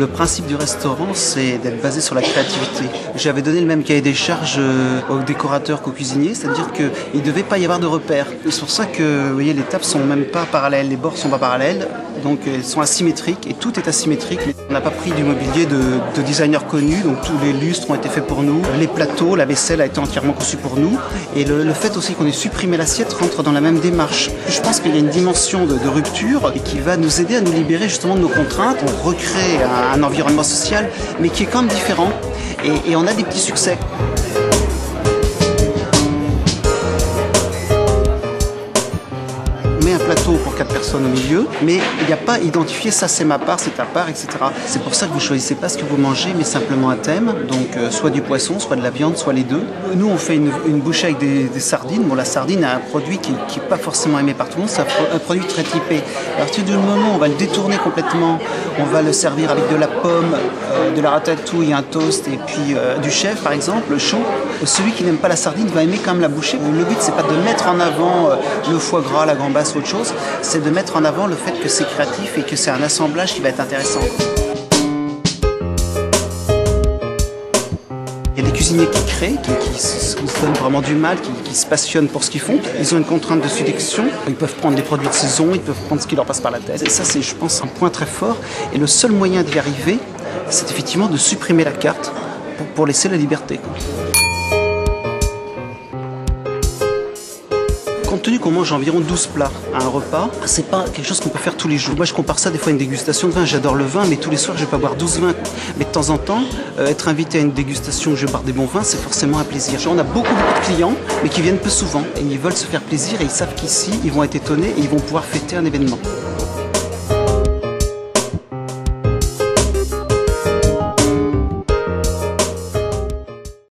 Le principe du restaurant, c'est d'être basé sur la créativité. J'avais donné le même cahier des charges aux décorateurs qu'aux cuisiniers, c'est-à-dire qu'il ne devait pas y avoir de repères. C'est pour ça que, vous voyez, les tables sont même pas parallèles, les bords sont pas parallèles, donc elles sont asymétriques et tout est asymétrique. On n'a pas pris du mobilier de designers connus, donc tous les lustres ont été faits pour nous, les plateaux, la vaisselle a été entièrement conçue pour nous, et le fait aussi qu'on ait supprimé l'assiette rentre dans la même démarche. Je pense qu'il y a une dimension de rupture et qui va nous aider à nous libérer justement de nos contraintes. On recrée un environnement social, mais qui est quand même différent, et on a des petits succès. Un plateau pour 4 personnes au milieu, mais il n'y a pas identifié ça c'est ma part, c'est ta part, etc. C'est pour ça que vous choisissez pas ce que vous mangez, mais simplement un thème, donc soit du poisson, soit de la viande, soit les deux. Nous on fait une bouchée avec des sardines. Bon, la sardine est un produit qui n'est pas forcément aimé par tout le monde, c'est un produit très typé. À partir du moment où on va le détourner complètement, on va le servir avec de la pomme, de la ratatouille, un toast et puis du chèvre par exemple, chaud. Celui qui n'aime pas la sardine va aimer quand même la bouchée. Le but c'est pas de mettre en avant le foie gras, la gambasse, autre chose, c'est de mettre en avant le fait que c'est créatif et que c'est un assemblage qui va être intéressant. Il y a des cuisiniers qui créent, qui se donnent vraiment du mal, qui se passionnent pour ce qu'ils font. Ils ont une contrainte de sélection, ils peuvent prendre des produits de saison, ils peuvent prendre ce qui leur passe par la tête. Et ça c'est, je pense, un point très fort. Et le seul moyen d'y arriver, c'est effectivement de supprimer la carte pour laisser la liberté. Compte tenu qu'on mange environ 12 plats à un repas, c'est pas quelque chose qu'on peut faire tous les jours. Moi je compare ça des fois à une dégustation de vin, j'adore le vin, mais tous les soirs je vais pas boire 12 vins. Mais de temps en temps, être invité à une dégustation où je vais boire des bons vins, c'est forcément un plaisir. On a beaucoup de clients, mais qui viennent peu souvent, et ils veulent se faire plaisir, et ils savent qu'ici, ils vont être étonnés, et ils vont pouvoir fêter un événement.